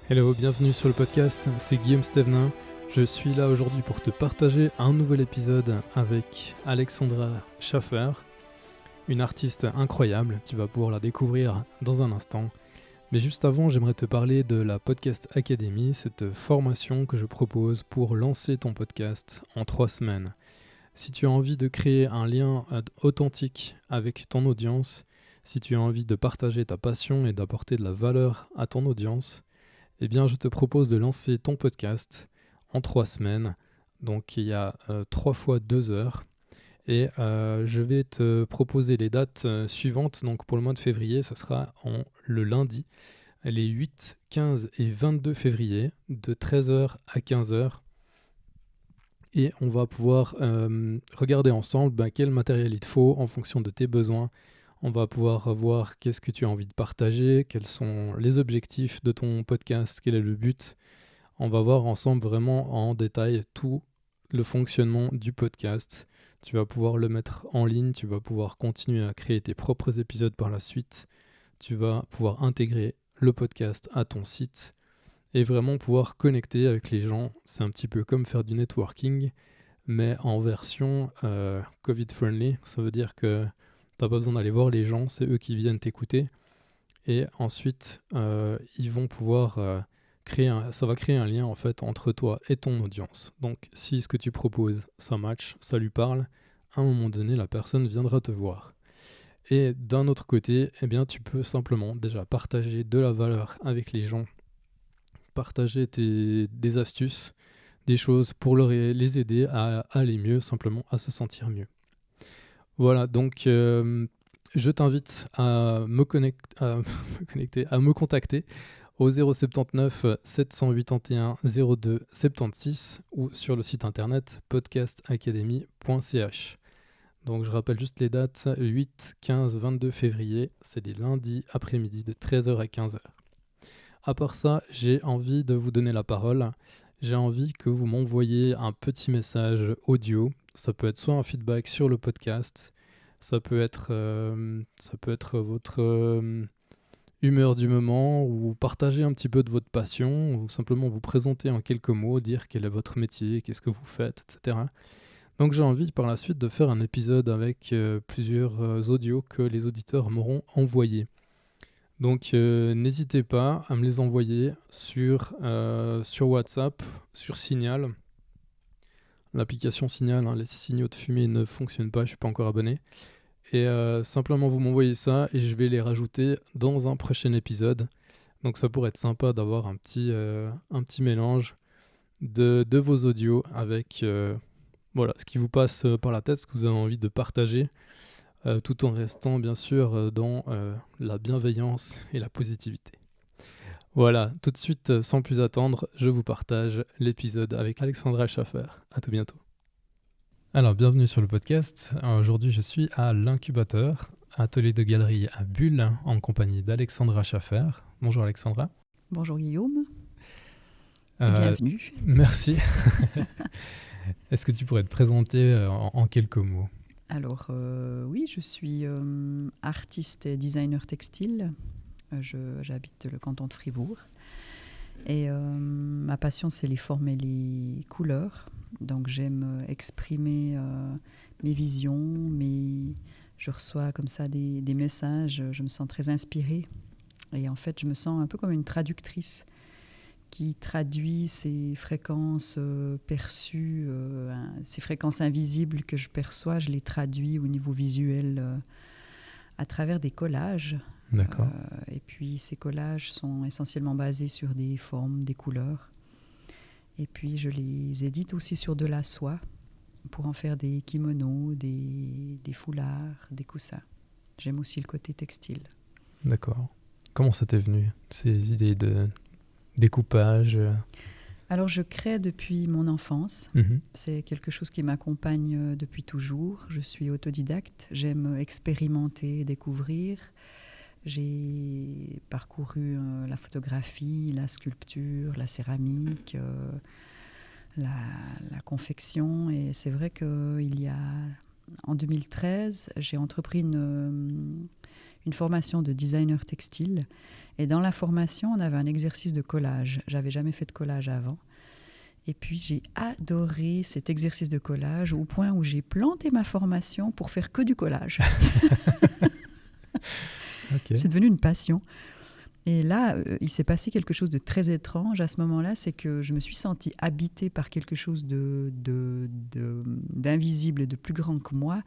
Hello, bienvenue sur le podcast, c'est Guillaume Stevenin. Je suis là aujourd'hui pour te partager un nouvel épisode avec Alexandra Schaffer, une artiste incroyable, tu vas pouvoir la découvrir dans un instant. Mais juste avant, j'aimerais te parler de la Podcast Academy, cette formation que je propose pour lancer ton podcast en 3 semaines. Si tu as envie de créer un lien authentique avec ton audience, si tu as envie de partager ta passion et d'apporter de la valeur à ton audience, eh bien, je te propose de lancer ton podcast en 3 semaines. Donc, il y a 3 fois 2 heures. Et je vais te proposer les dates suivantes. Donc, pour le mois de février, ça sera le lundi, les 8, 15 et 22 février, de 13h à 15h. Et on va pouvoir regarder ensemble quel matériel il te faut en fonction de tes besoins. On va pouvoir voir qu'est-ce que tu as envie de partager, quels sont les objectifs de ton podcast, quel est le but. On va voir ensemble vraiment en détail tout le fonctionnement du podcast. Tu vas pouvoir le mettre en ligne, tu vas pouvoir continuer à créer tes propres épisodes par la suite. Tu vas pouvoir intégrer le podcast à ton site et vraiment pouvoir connecter avec les gens. C'est un petit peu comme faire du networking, mais en version Covid-friendly. Ça veut dire que t'as pas besoin d'aller voir les gens, c'est eux qui viennent t'écouter. Et ensuite, ils vont pouvoir ça va créer un lien en fait entre toi et ton audience. Donc, si ce que tu proposes, ça match, ça lui parle, à un moment donné, la personne viendra te voir. Et d'un autre côté, eh bien, tu peux simplement déjà partager de la valeur avec les gens, partager des astuces, des choses pour les aider à aller mieux, simplement à se sentir mieux. Voilà, donc je t'invite à me contacter au 079 781 02 76 ou sur le site internet podcastacademy.ch. Donc je rappelle juste les dates, 8, 15, 22 février, c'est les lundis après-midi de 13h à 15h. À part ça, j'ai envie de vous donner la parole. J'ai envie que vous m'envoyiez un petit message audio. Ça peut être soit un feedback sur le podcast, ça peut être votre humeur du moment, ou partager un petit peu de votre passion, ou simplement vous présenter en quelques mots, dire quel est votre métier, qu'est-ce que vous faites, etc. Donc j'ai envie par la suite de faire un épisode avec plusieurs audios que les auditeurs m'auront envoyés. Donc n'hésitez pas à me les envoyer sur WhatsApp, sur Signal. L'application Signal, les signaux de fumée ne fonctionnent pas, je ne suis pas encore abonné. Et simplement vous m'envoyez ça et je vais les rajouter dans un prochain épisode. Donc ça pourrait être sympa d'avoir un petit mélange de vos audios avec ce qui vous passe par la tête, ce que vous avez envie de partager. Tout en restant bien sûr dans la bienveillance et la positivité. Voilà, tout de suite, sans plus attendre, je vous partage l'épisode avec Alexandra Schaffer. À tout bientôt. Alors, bienvenue sur le podcast. Aujourd'hui, je suis à l'Incubateur, atelier de galerie à Bulle, en compagnie d'Alexandra Schaffer. Bonjour Alexandra. Bonjour Guillaume. Bienvenue. Merci. Est-ce que tu pourrais te présenter en quelques mots ? Alors, oui, je suis artiste et designer textile. J'habite le canton de Fribourg. Et ma passion, c'est les formes et les couleurs. Donc, j'aime exprimer mes visions, je reçois comme ça des messages. Je me sens très inspirée. Et en fait, je me sens un peu comme une traductrice qui traduit ces fréquences perçues, ces fréquences invisibles que je perçois, je les traduis au niveau visuel à travers des collages. D'accord. Et puis ces collages sont essentiellement basés sur des formes, des couleurs. Et puis je les édite aussi sur de la soie pour en faire des kimonos, des foulards, des coussins. J'aime aussi le côté textile. D'accord. Comment ça t'est venu, ces idées de découpage? Alors, je crée depuis mon enfance. C'est quelque chose qui m'accompagne depuis toujours. Je suis autodidacte. J'aime expérimenter, découvrir. J'ai parcouru la photographie, la sculpture, la céramique, la confection. Et c'est vrai en 2013, j'ai entrepris une formation de designer textile. Et dans la formation, on avait un exercice de collage. J'avais jamais fait de collage avant. Et puis, j'ai adoré cet exercice de collage au point où j'ai planté ma formation pour faire que du collage. Ok. C'est devenu une passion. Et là, il s'est passé quelque chose de très étrange à ce moment-là, c'est que je me suis sentie habitée par quelque chose d'invisible et de plus grand que moi,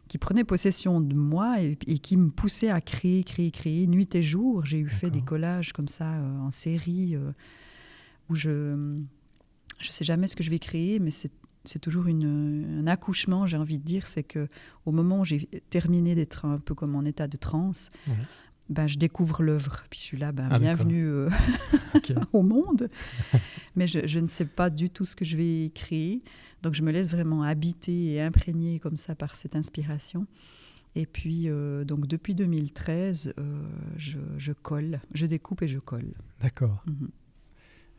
qui prenait possession de moi et qui me poussait à créer nuit et jour. J'ai fait des collages comme ça en série où je sais jamais ce que je vais créer, mais c'est toujours un accouchement, j'ai envie de dire. C'est qu'au moment où j'ai terminé d'être un peu comme en état de transe, je découvre l'œuvre. Puis je suis là, bienvenue au monde. Mais je ne sais pas du tout ce que je vais créer. Donc je me laisse vraiment habiter et imprégner comme ça par cette inspiration. Et puis, donc depuis 2013, je colle, je découpe et je colle. D'accord.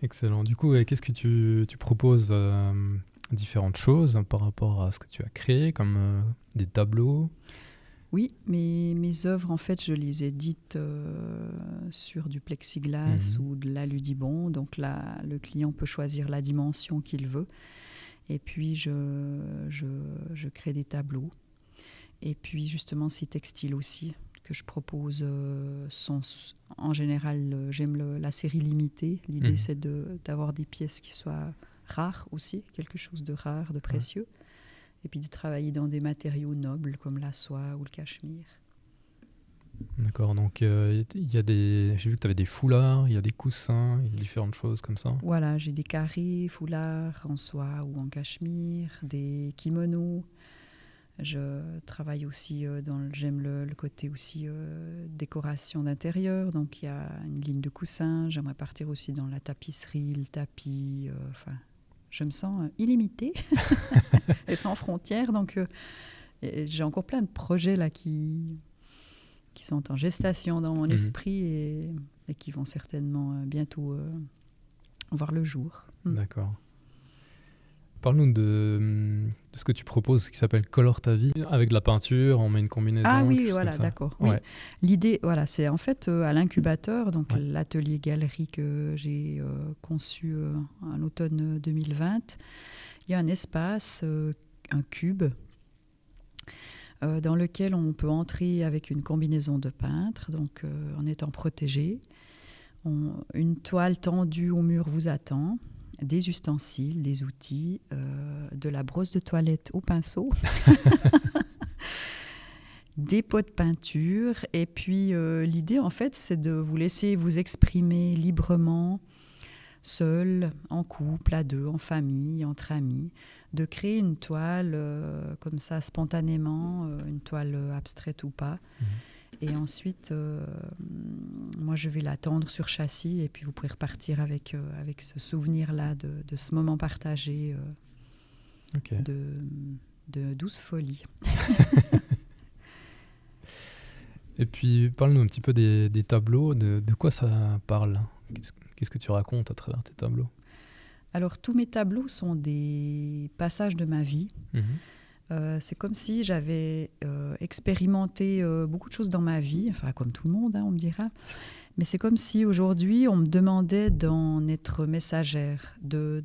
Excellent. Du coup, qu'est-ce que tu proposes différentes choses par rapport à ce que tu as créé, comme des tableaux? Oui, mes œuvres, en fait, je les édite sur du plexiglas ou de l'aludibond. Donc là, le client peut choisir la dimension qu'il veut. Et puis, je crée des tableaux. Et puis, justement, ces textiles aussi que je propose sont, en général, j'aime la série limitée. L'idée, c'est d'avoir des pièces qui soient rares aussi, quelque chose de rare, de précieux. Et puis de travailler dans des matériaux nobles comme la soie ou le cachemire. D'accord, donc j'ai vu que tu avais des foulards, il y a des coussins, il y a différentes choses comme ça. Voilà, j'ai des carrés, foulards en soie ou en cachemire, des kimonos. Je travaille aussi j'aime le côté aussi décoration d'intérieur. Donc il y a une ligne de coussins. J'aimerais partir aussi dans la tapisserie, le tapis. Je me sens illimitée et sans frontières. Donc j'ai encore plein de projets là qui sont en gestation dans mon esprit et qui vont certainement bientôt voir le jour. D'accord. Parle-nous de ce que tu proposes qui s'appelle Colore ta vie. Avec de la peinture, on met une combinaison. Ah oui, voilà, d'accord. Oui. Ouais. L'idée, voilà, c'est en fait à l'incubateur, donc l'atelier galerie que j'ai conçu en automne 2020. Il y a un espace, un cube, dans lequel on peut entrer avec une combinaison de peintre, donc en étant protégé. Une toile tendue au mur vous attend. Des ustensiles, des outils, de la brosse de toilette au pinceau, des pots de peinture. Et puis, l'idée, en fait, c'est de vous laisser vous exprimer librement, seul, en couple, à deux, en famille, entre amis, de créer une toile comme ça, spontanément, une toile abstraite ou pas. Et ensuite, moi, je vais la tendre sur châssis et puis vous pouvez repartir avec ce souvenir-là de ce moment partagé de douce folie. Et puis, parle-nous un petit peu des tableaux. De quoi ça parle? Qu'est-ce que tu racontes à travers tes tableaux? Alors, tous mes tableaux sont des passages de ma vie. C'est comme si j'avais expérimenté beaucoup de choses dans ma vie, enfin comme tout le monde, on me dira. Mais c'est comme si aujourd'hui, on me demandait d'en être messagère, de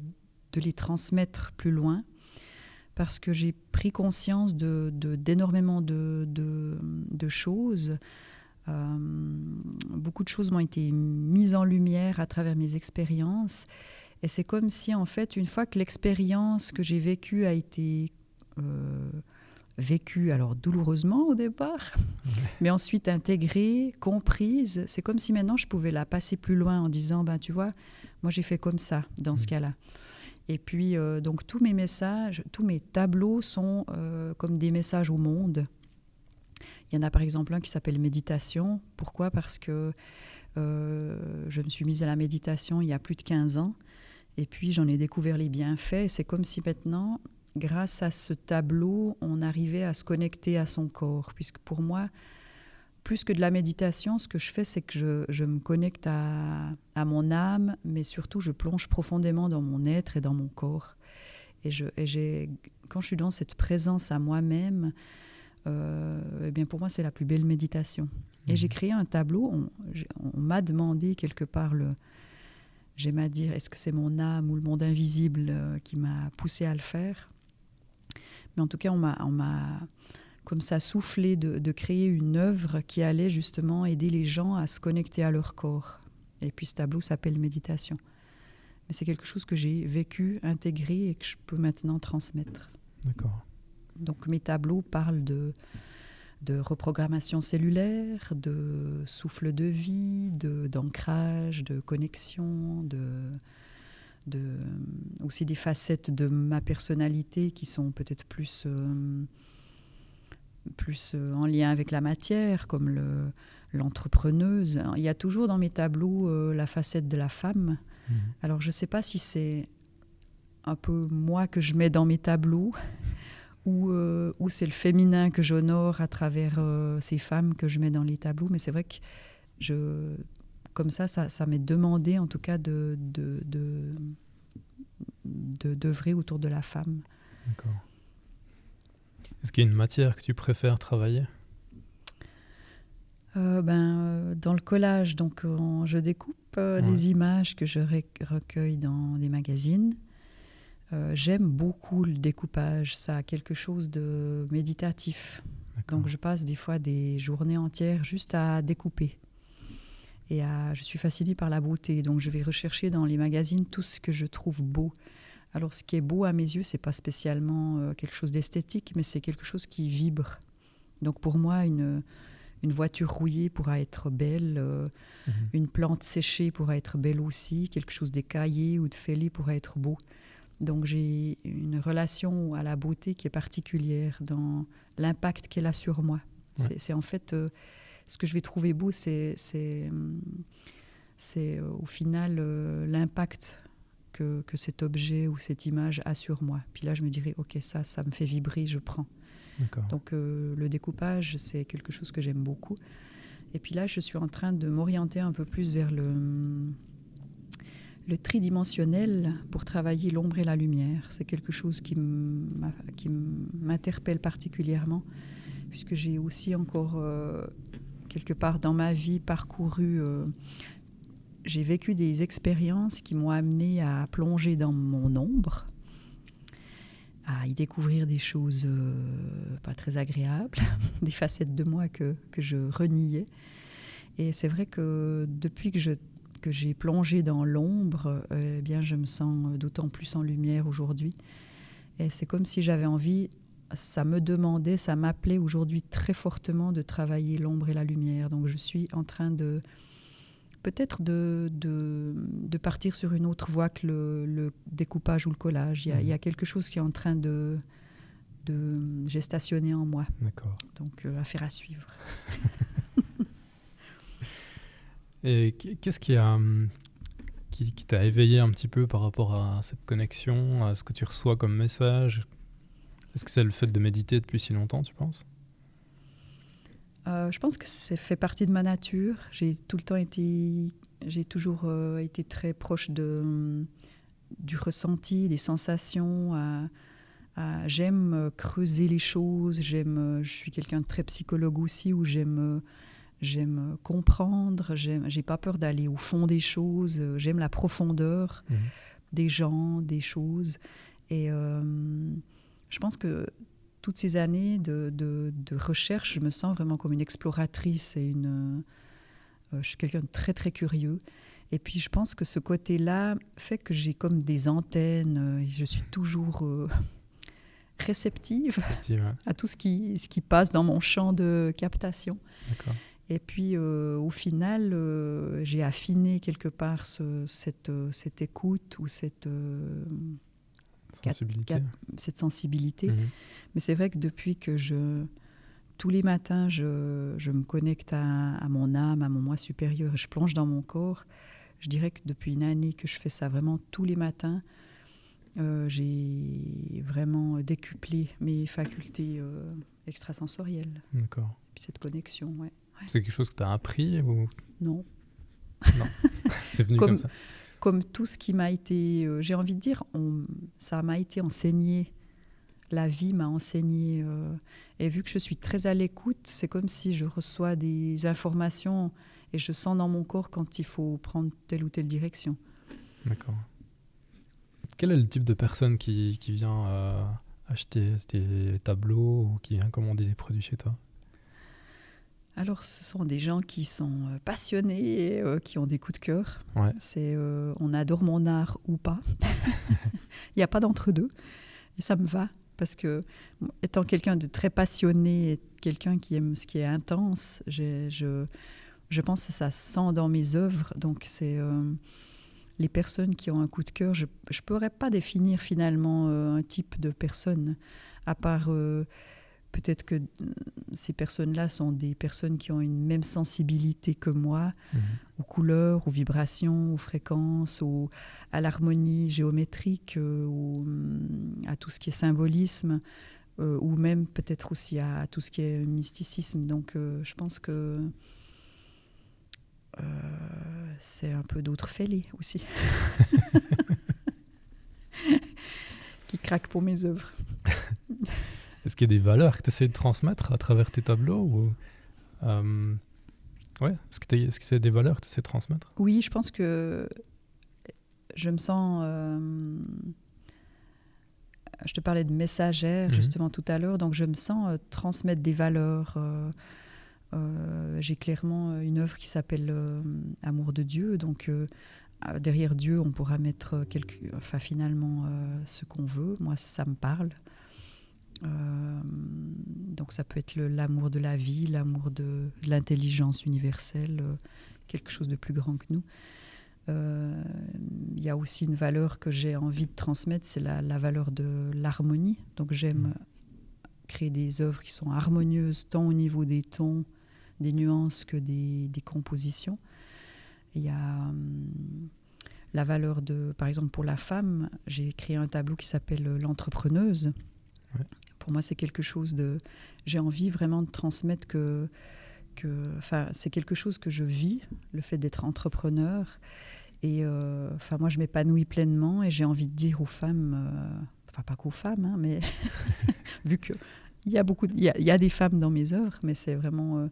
les transmettre plus loin, parce que j'ai pris conscience d'énormément de choses. Beaucoup de choses m'ont été mises en lumière à travers mes expériences. Et c'est comme si, en fait, une fois que l'expérience que j'ai vécue a été vécue, alors douloureusement au départ, mais ensuite intégrée, comprise, c'est comme si maintenant je pouvais la passer plus loin en disant, tu vois, moi j'ai fait comme ça dans ce cas-là. Et puis, donc tous mes messages, tous mes tableaux sont comme des messages au monde. Il y en a par exemple un qui s'appelle Méditation. Pourquoi ? Parce que je me suis mise à la méditation il y a plus de 15 ans. Et puis, j'en ai découvert les bienfaits. C'est comme si maintenant, grâce à ce tableau, on arrivait à se connecter à son corps. Puisque pour moi, plus que de la méditation, ce que je fais, c'est que je me connecte à mon âme, mais surtout, je plonge profondément dans mon être et dans mon corps. Et quand je suis dans cette présence à moi-même, eh bien pour moi, c'est la plus belle méditation. Et j'ai créé un tableau. On m'a demandé quelque part, j'aime à dire, est-ce que c'est mon âme ou le monde invisible qui m'a poussé à le faire? Mais en tout cas, on m'a comme ça soufflé de créer une œuvre qui allait justement aider les gens à se connecter à leur corps. Et puis ce tableau s'appelle Méditation. Mais c'est quelque chose que j'ai vécu, intégré et que je peux maintenant transmettre. D'accord. Donc mes tableaux parlent de reprogrammation cellulaire, de souffle de vie, d'ancrage, de connexion, aussi des facettes de ma personnalité qui sont peut-être plus en lien avec la matière, comme l'entrepreneuse. Il y a toujours dans mes tableaux la facette de la femme. Alors je ne sais pas si c'est un peu moi que je mets dans mes tableaux ou c'est le féminin que j'honore à travers ces femmes que je mets dans les tableaux. Mais c'est vrai que comme ça m'est demandé en tout cas d'œuvrer autour de la femme. D'accord. Est-ce qu'il y a une matière que tu préfères travailler? Dans le collage, donc je découpe des images que je recueille dans des magazines. J'aime beaucoup le découpage, ça a quelque chose de méditatif. D'accord. Donc je passe des fois des journées entières juste à découper. Et je suis fascinée par la beauté, donc je vais rechercher dans les magazines tout ce que je trouve beau. Alors ce qui est beau à mes yeux, c'est pas spécialement quelque chose d'esthétique, mais c'est quelque chose qui vibre. Donc pour moi, une voiture rouillée pourra être belle, une plante séchée pourra être belle aussi, quelque chose d'écaillé ou de fêlé pourra être beau. Donc j'ai une relation à la beauté qui est particulière dans l'impact qu'elle a sur moi. Ouais. C'est en fait ce que je vais trouver beau, c'est au final l'impact que cet objet ou cette image a sur moi. Puis là je me dirais ok, ça me fait vibrer, je prends. D'accord. Donc le découpage, c'est quelque chose que j'aime beaucoup. Et puis là, je suis en train de m'orienter un peu plus vers le tridimensionnel pour travailler l'ombre et la lumière. C'est quelque chose qui m'interpelle particulièrement, puisque j'ai aussi encore, quelque part dans ma vie, parcouru... j'ai vécu des expériences qui m'ont amené à plonger dans mon ombre, à y découvrir des choses pas très agréables, des facettes de moi que je reniais. Et c'est vrai que depuis que j'ai plongé dans l'ombre, eh bien, je me sens d'autant plus en lumière aujourd'hui. Et c'est comme si j'avais envie, ça me demandait, ça m'appelait aujourd'hui très fortement de travailler l'ombre et la lumière. Donc je suis en train peut-être de partir sur une autre voie que le découpage ou le collage. Il y a quelque chose qui est en train de gestationner en moi. D'accord. Donc, affaire à suivre. Et qu'est-ce qui t'a éveillé un petit peu par rapport à cette connexion, à ce que tu reçois comme message? Est-ce que c'est le fait de méditer depuis si longtemps, tu penses? Je pense que ça fait partie de ma nature. J'ai toujours été très proche du ressenti, des sensations. J'aime creuser les choses. Je suis quelqu'un de très psychologue aussi, où j'aime comprendre. J'ai pas peur d'aller au fond des choses. J'aime la profondeur des gens, des choses. Et je pense que toutes ces années de recherche, je me sens vraiment comme une exploratrice et je suis quelqu'un de très, très curieux. Et puis, je pense que ce côté-là fait que j'ai comme des antennes. Je suis toujours réceptive à tout ce qui passe dans mon champ de captation. D'accord. Et puis, au final, j'ai affiné quelque part cette écoute ou cette sensibilité. Mais c'est vrai que depuis que tous les matins, je me connecte à mon âme, à mon moi supérieur, et je plonge dans mon corps, je dirais que depuis une année que je fais ça vraiment tous les matins, j'ai vraiment décuplé mes facultés extrasensorielles. D'accord. Et puis cette connexion, ouais. C'est quelque chose que tu as appris ou... Non. Non, c'est venu comme ça. Comme tout ce qui m'a été, j'ai envie de dire, ça m'a été enseigné la vie m'a enseigné. Et vu que je suis très à l'écoute, c'est comme si je reçois des informations et je sens dans mon corps quand il faut prendre telle ou telle direction. D'accord. Quel est le type de personne qui vient acheter tes tableaux ou qui vient commander des produits chez toi? Alors, ce sont des gens qui sont passionnés, qui ont des coups de cœur. Ouais. On adore mon art ou pas. Il n'y a pas d'entre-deux. Et ça me va. Parce que, étant quelqu'un de très passionné, et quelqu'un qui aime ce qui est intense, je pense que ça se sent dans mes œuvres. Donc, c'est les personnes qui ont un coup de cœur. Je ne pourrais pas définir finalement un type de personne, à part peut-être que ces personnes-là sont des personnes qui ont une même sensibilité que moi, aux couleurs, aux vibrations, aux fréquences, à l'harmonie géométrique, à tout ce qui est symbolisme, ou même peut-être aussi à tout ce qui est mysticisme. Donc je pense que c'est un peu d'autres fêlés aussi qui craquent pour mes œuvres. Est-ce qu'il y a des valeurs que tu essaies de transmettre à travers tes tableaux ou Est-ce que c'est des valeurs que tu essaies de transmettre? Oui, je pense que je me sens... je te parlais de messagère justement tout à l'heure, donc je me sens transmettre des valeurs. J'ai clairement une œuvre qui s'appelle Amour de Dieu, donc derrière Dieu on pourra mettre finalement ce qu'on veut. Moi ça me parle. Donc ça peut être l'amour de la vie, l'amour de l'intelligence universelle, quelque chose de plus grand que nous. Il y a aussi une valeur que j'ai envie de transmettre, c'est la valeur de l'harmonie. Donc j'aime créer des œuvres qui sont harmonieuses, tant au niveau des tons, des nuances que des compositions. Il y a la valeur de, par exemple pour la femme, j'ai créé un tableau qui s'appelle l'entrepreneuse. Ouais. Pour moi, c'est quelque chose de... J'ai envie vraiment de transmettre c'est quelque chose que je vis, le fait d'être entrepreneur. Et moi, je m'épanouis pleinement et j'ai envie de dire aux femmes, pas qu'aux femmes, hein, mais vu qu'il y a des femmes dans mes œuvres, mais c'est vraiment...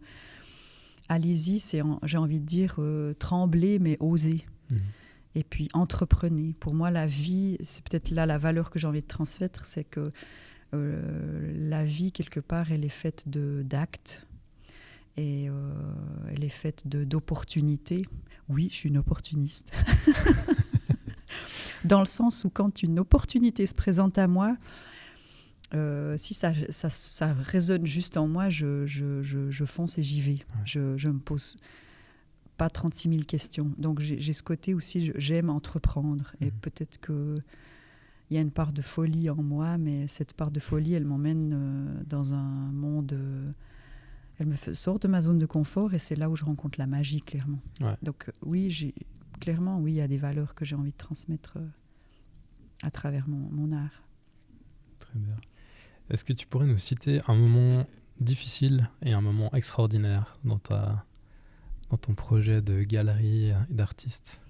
allez-y, j'ai envie de dire tremblez, mais osez. Et puis entreprenez. Pour moi, la vie, c'est peut-être là la valeur que j'ai envie de transmettre, c'est que la vie, quelque part, elle est faite d'actes et elle est faite d'opportunités. Oui, je suis une opportuniste. Dans le sens où quand une opportunité se présente à moi, si ça résonne juste en moi, je fonce et j'y vais. Je me pose pas 36 000 questions. Donc j'ai ce côté aussi, j'aime entreprendre. Et peut-être que il y a une part de folie en moi, mais cette part de folie, elle m'emmène dans un monde... elle me sort de ma zone de confort et c'est là où je rencontre la magie, clairement. Ouais. Donc oui, clairement, il y a des valeurs que j'ai envie de transmettre à travers mon art. Très bien. Est-ce que tu pourrais nous citer un moment difficile et un moment extraordinaire dans ton projet de galerie et d'artiste?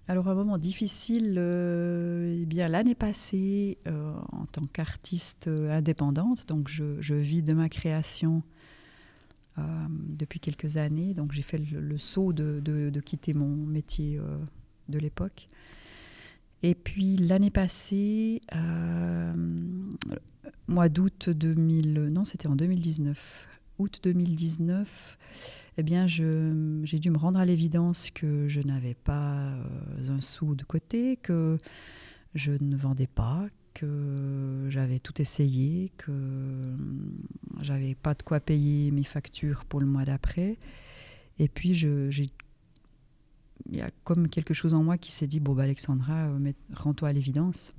Alors, un moment difficile, l'année passée, en tant qu'artiste indépendante, donc je vis de ma création depuis quelques années. Donc, j'ai fait le saut de quitter mon métier de l'époque. Et puis, l'année passée, mois d'août c'était en 2019. Août 2019, eh bien, j'ai dû me rendre à l'évidence que je n'avais pas un sou de côté, que je ne vendais pas, que j'avais tout essayé, que j'avais pas de quoi payer mes factures pour le mois d'après. Et puis, il y a comme quelque chose en moi qui s'est dit, Alexandra, rends-toi à l'évidence.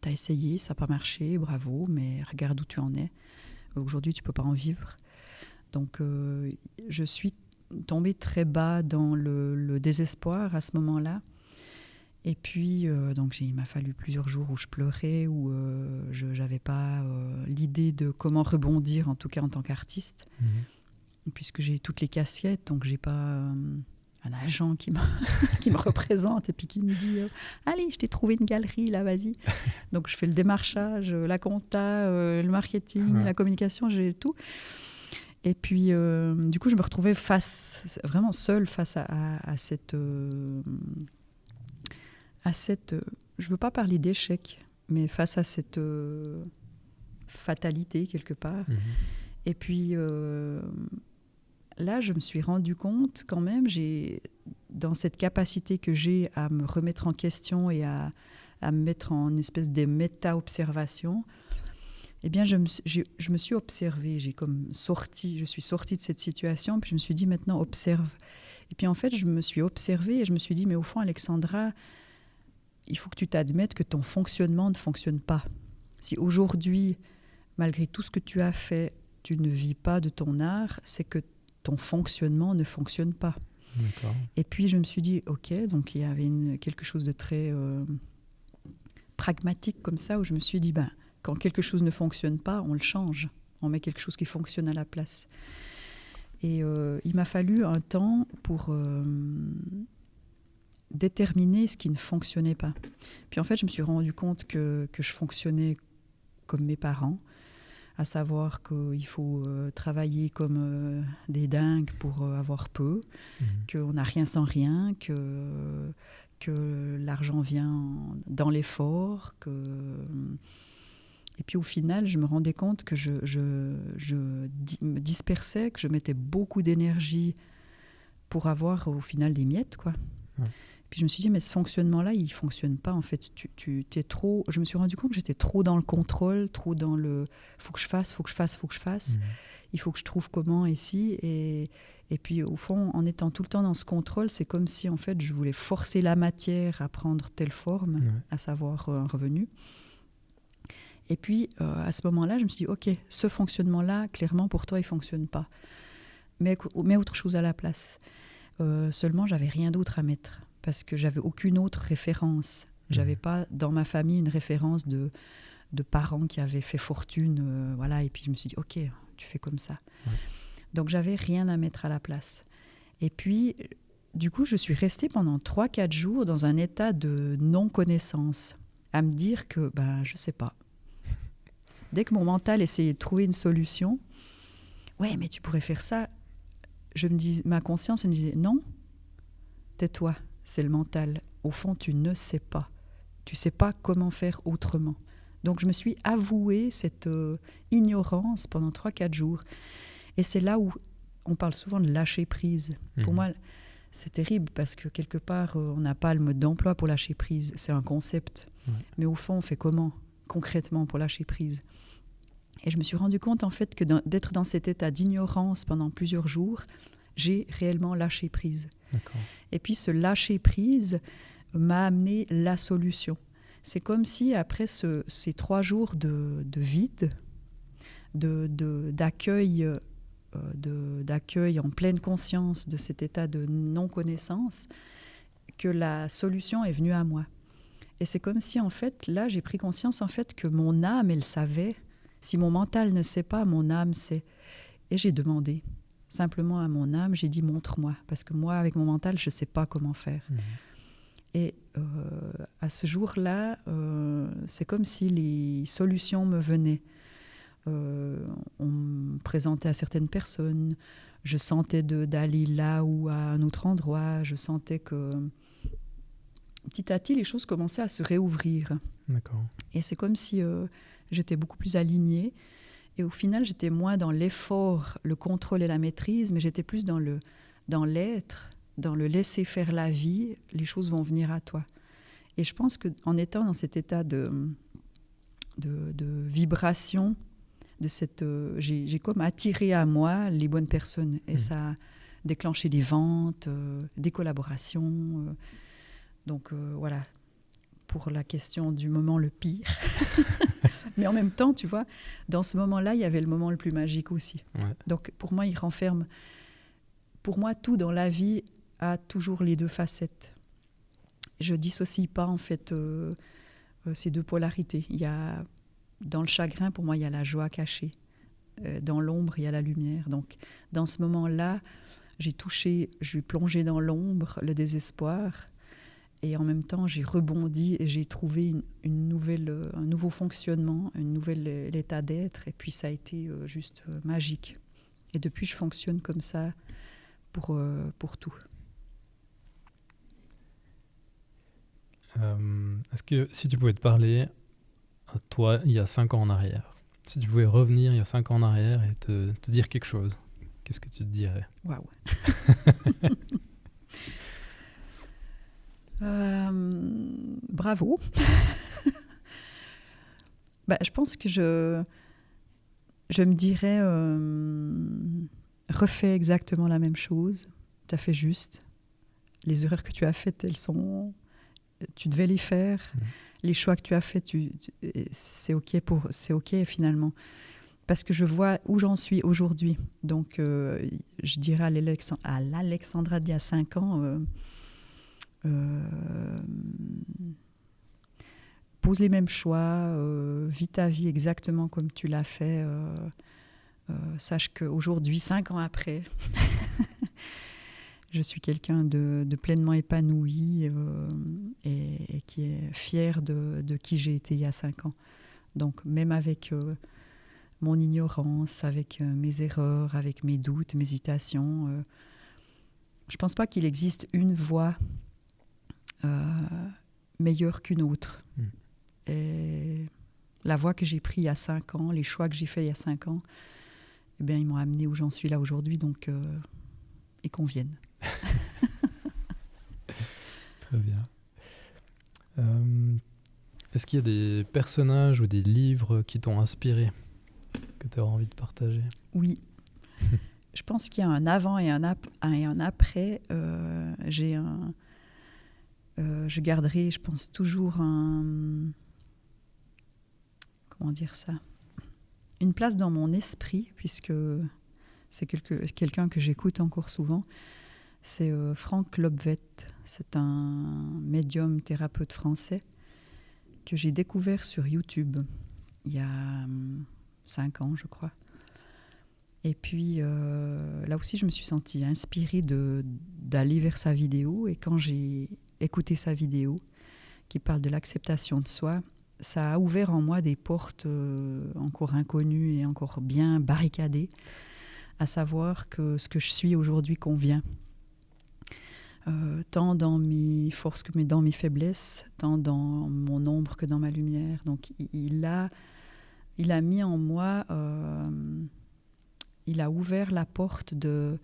T'as essayé, ça n'a pas marché, bravo, mais regarde où tu en es. Aujourd'hui, tu ne peux pas en vivre. Donc, je suis tombée très bas dans le désespoir à ce moment-là. Et puis, il m'a fallu plusieurs jours où je pleurais, où je n'avais pas l'idée de comment rebondir, en tout cas en tant qu'artiste, puisque j'ai toutes les casquettes. Donc, j'ai pas... un agent qui qui me représente et puis qui me dit allez, je t'ai trouvé une galerie, là, vas-y. Donc, je fais le démarchage, la compta, le marketing, la communication, j'ai tout. Et puis, du coup, je me retrouvais vraiment seule face à cette... je ne veux pas parler d'échec, mais face à cette fatalité, quelque part. Et puis, là, je me suis rendu compte, quand même, dans cette capacité que j'ai à me remettre en question et à me mettre en une espèce de méta-observation, eh bien, je me suis observée, je suis sortie de cette situation, puis je me suis dit, maintenant, observe. Et puis, en fait, je me suis observée et je me suis dit, mais au fond, Alexandra, il faut que tu t'admettes que ton fonctionnement ne fonctionne pas. Si aujourd'hui, malgré tout ce que tu as fait, tu ne vis pas de ton art, c'est que ton fonctionnement ne fonctionne pas. D'accord. Et puis, je me suis dit, OK, donc il y avait quelque chose de très pragmatique comme ça, où je me suis dit, quand quelque chose ne fonctionne pas, on le change. On met quelque chose qui fonctionne à la place. Et il m'a fallu un temps pour déterminer ce qui ne fonctionnait pas. Puis en fait, je me suis rendu compte que je fonctionnais comme mes parents, à savoir qu'il faut travailler comme des dingues pour avoir peu, qu'on n'a rien sans rien, que l'argent vient dans l'effort, Et puis au final, je me rendais compte que je me dispersais, que je mettais beaucoup d'énergie pour avoir au final des miettes, quoi. Ouais. Puis je me suis dit, mais ce fonctionnement-là, il ne fonctionne pas. En fait, t'es trop... Je me suis rendu compte que j'étais trop dans le contrôle, trop dans le « faut que je fasse, faut que je fasse, faut que je fasse ». Il faut que je trouve comment ici. Et puis, au fond, en étant tout le temps dans ce contrôle, c'est comme si, en fait, je voulais forcer la matière à prendre telle forme, à savoir un revenu. Et puis, à ce moment-là, je me suis dit, OK, ce fonctionnement-là, clairement, pour toi, il ne fonctionne pas. Mets autre chose à la place. Seulement, je n'avais rien d'autre à mettre parce que je n'avais aucune autre référence. Je n'avais pas, dans ma famille, une référence de parents qui avaient fait fortune. Voilà. Et puis, je me suis dit, OK, tu fais comme ça. Ouais. Donc, je n'avais rien à mettre à la place. Et puis, du coup, je suis restée pendant 3-4 jours dans un état de non-connaissance, à me dire que, je ne sais pas. Dès que mon mental essayait de trouver une solution, ouais, mais tu pourrais faire ça. Ma conscience, elle me disait, non, tais-toi, c'est le mental. Au fond, tu ne sais pas. Tu ne sais pas comment faire autrement. Donc, je me suis avouée cette ignorance pendant 3-4 jours. Et c'est là où on parle souvent de lâcher prise. Pour moi, c'est terrible parce que quelque part, on n'a pas le mode d'emploi pour lâcher prise. C'est un concept. Mais au fond, on fait comment concrètement pour lâcher prise? Et je me suis rendu compte en fait que d'être dans cet état d'ignorance pendant plusieurs jours, j'ai réellement lâché prise. D'accord. Et puis ce lâcher prise m'a amené la solution. C'est comme si après ces 3 jours de vide, d'accueil en pleine conscience de cet état de non-connaissance, que la solution est venue à moi. Et c'est comme si en fait, là j'ai pris conscience en fait que mon âme, elle savait. Si mon mental ne sait pas, mon âme sait. Et j'ai demandé simplement à mon âme, j'ai dit montre-moi, parce que moi avec mon mental, je ne sais pas comment faire. Et à ce jour-là, c'est comme si les solutions me venaient. On me présentait à certaines personnes, je sentais d'aller là ou à un autre endroit, je sentais que petit à petit, les choses commençaient à se réouvrir. D'accord. Et c'est comme si j'étais beaucoup plus alignée. Et au final, j'étais moins dans l'effort, le contrôle et la maîtrise, mais j'étais plus dans l'être, dans le laisser faire la vie. Les choses vont venir à toi. Et je pense qu'en étant dans cet état de vibration, j'ai comme attiré à moi les bonnes personnes. Et ça a déclenché des ventes, des collaborations. Donc voilà, pour la question du moment le pire. Mais en même temps, tu vois, dans ce moment-là, il y avait le moment le plus magique aussi. Ouais. Donc pour moi, il renferme... Pour moi, tout dans la vie a toujours les 2 facettes. Je ne dissocie pas, en fait, ces 2 polarités. Dans le chagrin, pour moi, il y a la joie cachée. Dans l'ombre, il y a la lumière. Donc, dans ce moment-là, j'ai touché, je suis plongée dans l'ombre, le désespoir. Et en même temps, j'ai rebondi et j'ai trouvé un nouveau fonctionnement, un nouvel état d'être. Et puis, ça a été juste magique. Et depuis, je fonctionne comme ça pour tout. Est-ce que si tu pouvais te parler à toi il y a 5 ans en arrière, si tu pouvais revenir il y a 5 ans en arrière et te dire quelque chose, qu'est-ce que tu te dirais? Waouh. Bravo. Je pense que je me dirais refais exactement la même chose. Tu as fait juste. Les erreurs que tu as faites, tu devais les faire. Les choix que tu as faits, c'est OK finalement. Parce que je vois où j'en suis aujourd'hui. Donc, je dirais à l'Alexandra d'il y a 5 ans, pose les mêmes choix, vis ta vie exactement comme tu l'as fait. Sache qu'aujourd'hui, 5 ans après, je suis quelqu'un de pleinement épanoui et qui est fier de qui j'ai été il y a 5 ans. Donc, même avec mon ignorance, avec mes erreurs, avec mes doutes, mes hésitations, je ne pense pas qu'il existe une voie meilleure qu'une autre. Et la voie que j'ai prise il y a 5 ans, les choix que j'ai faits il y a 5 ans, eh bien, ils m'ont amené où j'en suis là aujourd'hui, donc ils conviennent. Très bien. Est-ce qu'il y a des personnages ou des livres qui t'ont inspiré, que tu auras envie de partager? Oui. Je pense qu'il y a un avant et un après. Je garderai, je pense, toujours comment dire ça? Une place dans mon esprit, puisque c'est quelqu'un que j'écoute encore souvent. C'est Franck Lobvet. C'est un médium thérapeute français que j'ai découvert sur YouTube il y a 5 ans, je crois. Et puis, là aussi, je me suis sentie inspirée d'aller vers sa vidéo. Et quand j'ai écouté sa vidéo, qui parle de l'acceptation de soi, ça a ouvert en moi des portes encore inconnues et encore bien barricadées, à savoir que ce que je suis aujourd'hui convient. Tant dans mes forces que dans mes faiblesses, tant dans mon ombre que dans ma lumière. Donc, il a mis en moi... il a ouvert la porte de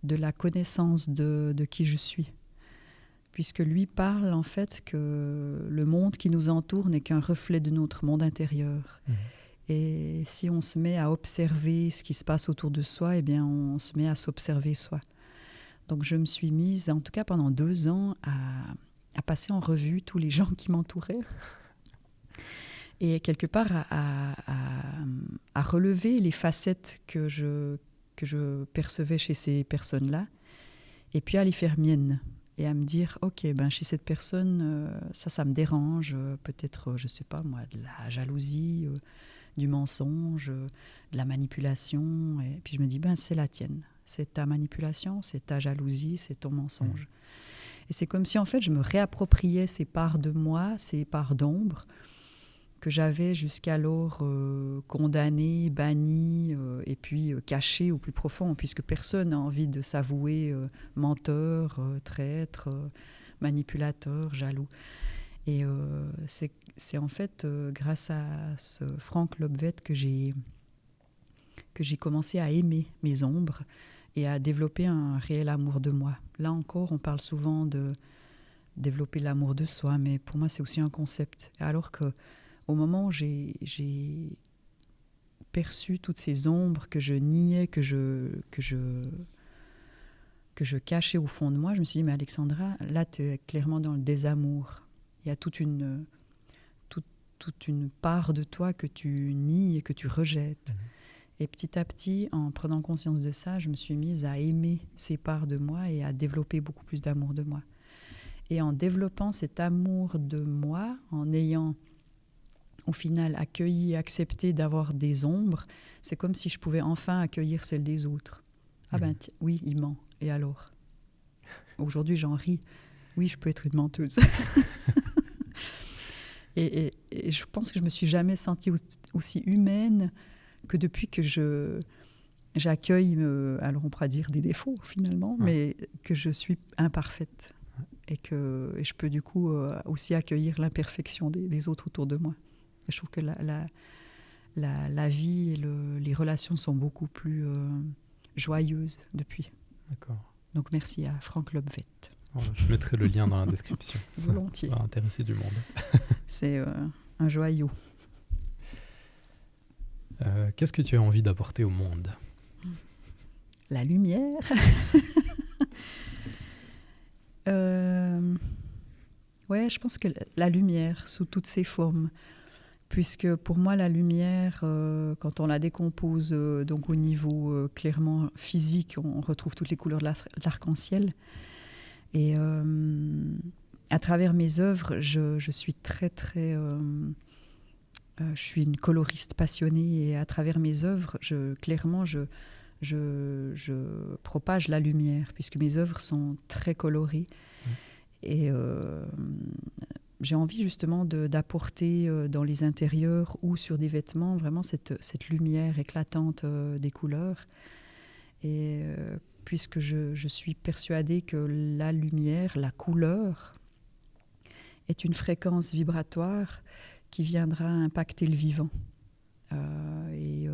la connaissance de qui je suis. Puisque lui parle en fait que le monde qui nous entoure n'est qu'un reflet de notre monde intérieur. Et si on se met à observer ce qui se passe autour de soi, eh bien on se met à s'observer soi. Donc je me suis mise, en tout cas pendant 2 ans, à passer en revue tous les gens qui m'entouraient. Et quelque part à relever les facettes que je percevais chez ces personnes-là, et puis à les faire miennes, et à me dire, ok, chez cette personne, ça me dérange, peut-être, je ne sais pas moi, de la jalousie, du mensonge, de la manipulation, et puis je me dis, c'est la tienne, c'est ta manipulation, c'est ta jalousie, c'est ton mensonge. Et c'est comme si en fait je me réappropriais ces parts de moi, ces parts d'ombre, que j'avais jusqu'alors condamné, banni et puis caché au plus profond, puisque personne n'a envie de s'avouer menteur, traître, manipulateur, jaloux. Et c'est en fait grâce à ce Franck Lobvet que j'ai commencé à aimer mes ombres et à développer un réel amour de moi. Là encore, on parle souvent de développer l'amour de soi, mais pour moi c'est aussi un concept. Alors que au moment où j'ai perçu toutes ces ombres que je niais, que je cachais au fond de moi, je me suis dit, mais Alexandra, là, tu es clairement dans le désamour. Il y a toute une part de toi que tu nies et que tu rejettes. Et petit à petit, en prenant conscience de ça, je me suis mise à aimer ces parts de moi et à développer beaucoup plus d'amour de moi. Et en développant cet amour de moi, en ayant au final accueilli et accepté d'avoir des ombres, c'est comme si je pouvais enfin accueillir celles des autres. Oui, il ment. Et alors ? Aujourd'hui, j'en ris. Oui, je peux être une menteuse. et je pense que je me suis jamais sentie aussi humaine que depuis que j'accueille, alors on pourra dire des défauts finalement, mais que je suis imparfaite. Et que je peux du coup aussi accueillir l'imperfection des autres autour de moi. Et je trouve que la vie et les relations sont beaucoup plus joyeuses depuis. D'accord. Donc merci à Franck Lobvet. Je mettrai le lien dans la description. Volontiers. Ça va intéresser du monde. C'est un joyau. Qu'est-ce que tu as envie d'apporter au monde ? La lumière. Ouais, je pense que la lumière sous toutes ses formes, puisque pour moi la lumière, quand on la décompose donc au niveau clairement physique, on retrouve toutes les couleurs de l'arc-en-ciel. Et à travers mes œuvres, je suis très très, je suis une coloriste passionnée, et à travers mes œuvres, clairement je propage la lumière, puisque mes œuvres sont très colorées. Et j'ai envie justement d'apporter dans les intérieurs ou sur des vêtements vraiment cette lumière éclatante des couleurs. Et puisque je suis persuadée que la lumière, la couleur, est une fréquence vibratoire qui viendra impacter le vivant. Et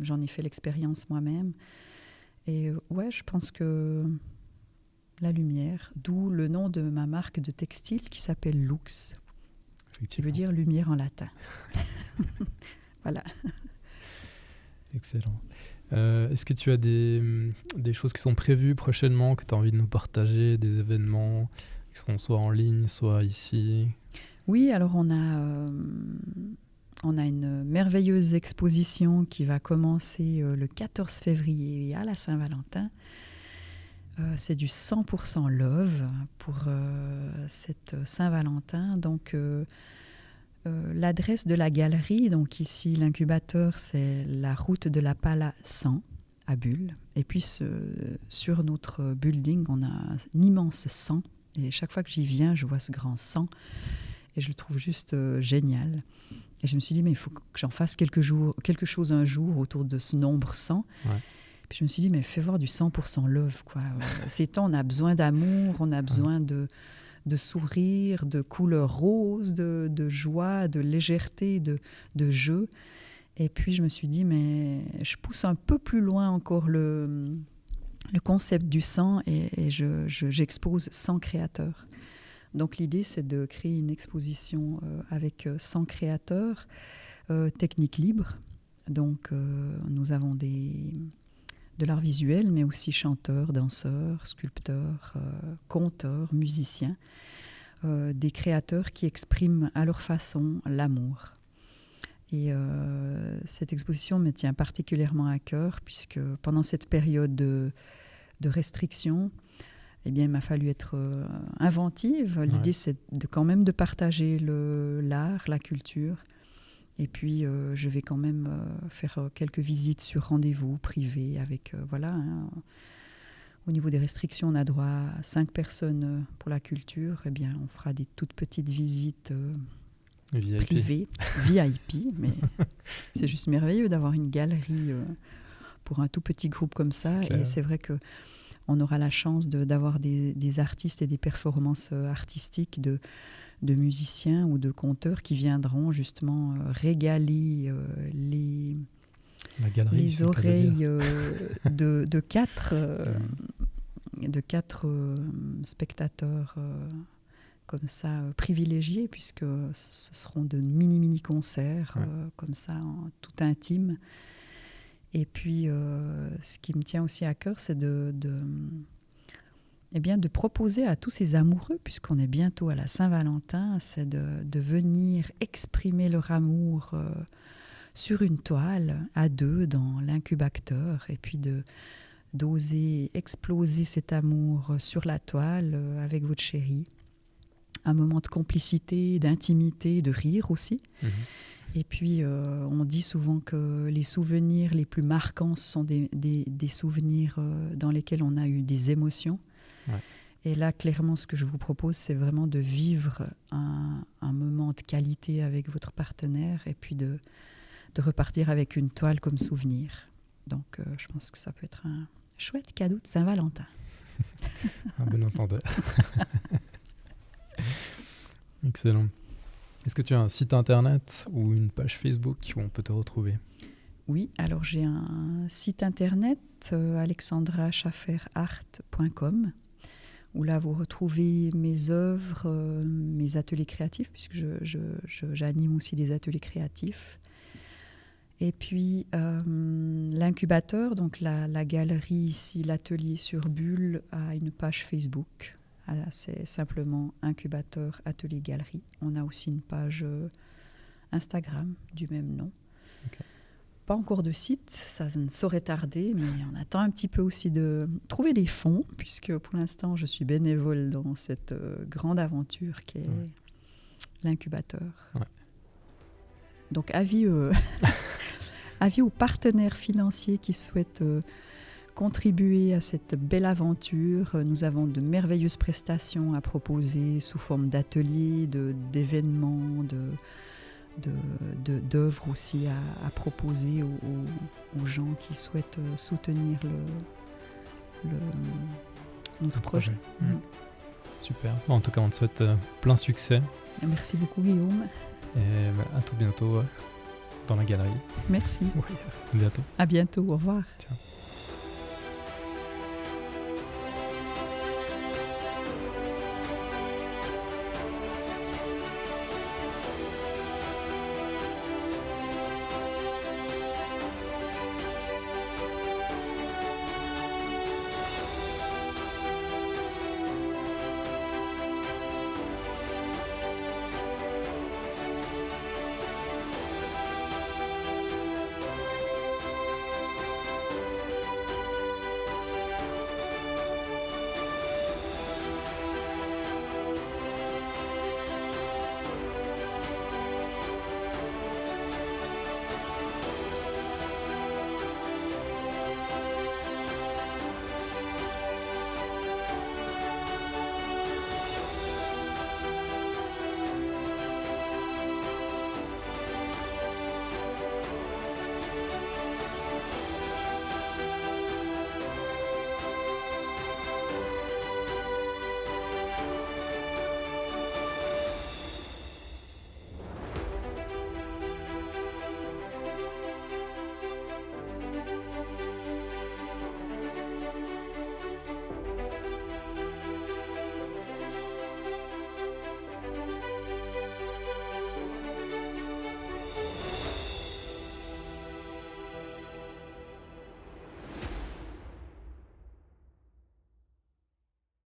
j'en ai fait l'expérience moi-même. Et ouais, je pense que la lumière, d'où le nom de ma marque de textile qui s'appelle Lux, qui veut dire lumière en latin. Voilà. Excellent. Est-ce que tu as des choses qui sont prévues prochainement, que tu as envie de nous partager, des événements qui seront soit en ligne, soit ici ? Oui, alors on a une merveilleuse exposition qui va commencer le 14 février à la Saint-Valentin. C'est du 100% love pour cette Saint-Valentin. Donc, l'adresse de la galerie, donc ici l'incubateur, c'est la route de la Pala 100 à Bulle. Et puis sur notre building, on a un immense 100. Et chaque fois que j'y viens, je vois ce grand 100. Et je le trouve juste génial. Et je me suis dit, mais il faut que j'en fasse quelque chose un jour autour de ce nombre 100. Ouais. Puis je me suis dit, mais fais voir du 100% love, quoi. Ces temps, on a besoin d'amour, on a besoin de sourire, de couleurs roses, de joie, de légèreté, de jeu. Et puis je me suis dit, mais je pousse un peu plus loin encore le concept du 100 et j'expose 100 créateurs. Donc l'idée, c'est de créer une exposition avec 100 créateurs, techniques libres. Donc nous avons de l'art visuel, mais aussi chanteurs, danseurs, sculpteurs, conteurs, musiciens, des créateurs qui expriment à leur façon l'amour. Et cette exposition me tient particulièrement à cœur, puisque pendant cette période de restriction, eh bien, il m'a fallu être inventive. L'idée, c'est quand même de partager l'art, la culture. Et puis, je vais quand même faire quelques visites sur rendez-vous privés avec, au niveau des restrictions, on a droit à 5 personnes pour la culture. Eh bien, on fera des toutes petites visites privées, VIP. Mais c'est juste merveilleux d'avoir une galerie pour un tout petit groupe comme ça. Et c'est vrai qu'on aura la chance d'avoir des artistes et des performances artistiques de musiciens ou de conteurs qui viendront justement régaler les oreilles de quatre spectateurs comme ça privilégiés, puisque ce seront de mini concerts comme ça, tout intime. Et puis ce qui me tient aussi à cœur, c'est de proposer à tous ces amoureux, puisqu'on est bientôt à la Saint-Valentin, c'est de venir exprimer leur amour sur une toile, à deux, dans l'incubateur, et puis d'oser exploser cet amour sur la toile avec votre chéri. Un moment de complicité, d'intimité, de rire aussi. Et puis, on dit souvent que les souvenirs les plus marquants, ce sont des souvenirs dans lesquels on a eu des émotions. Ouais. Et là, clairement, ce que je vous propose, c'est vraiment de vivre un moment de qualité avec votre partenaire et puis de repartir avec une toile comme souvenir. Donc, je pense que ça peut être un chouette cadeau de Saint-Valentin. Un bon entendeur. Excellent. Est-ce que tu as un site internet ou une page Facebook où on peut te retrouver? Oui, alors j'ai un site internet, alexandraschafferart.com, où là vous retrouvez mes œuvres, mes ateliers créatifs, puisque j'anime aussi des ateliers créatifs. Et puis l'incubateur, donc la galerie ici, l'atelier sur Bulle, a une page Facebook. C'est simplement incubateur atelier galerie. On a aussi une page Instagram du même nom. Okay. Pas encore de site, ça ne saurait tarder, mais on attend un petit peu aussi de trouver des fonds, puisque pour l'instant je suis bénévole dans cette grande aventure qui est l'incubateur. Ouais. Donc avis aux partenaires financiers qui souhaitent contribuer à cette belle aventure. Nous avons de merveilleuses prestations à proposer sous forme d'ateliers, d'événements, d'œuvres aussi à proposer aux gens qui souhaitent soutenir notre projet. Super. En tout cas, on te souhaite plein succès. Merci beaucoup, Guillaume. Et à tout bientôt dans la galerie. Merci. Oui, à bientôt. À bientôt. Au revoir. Ciao.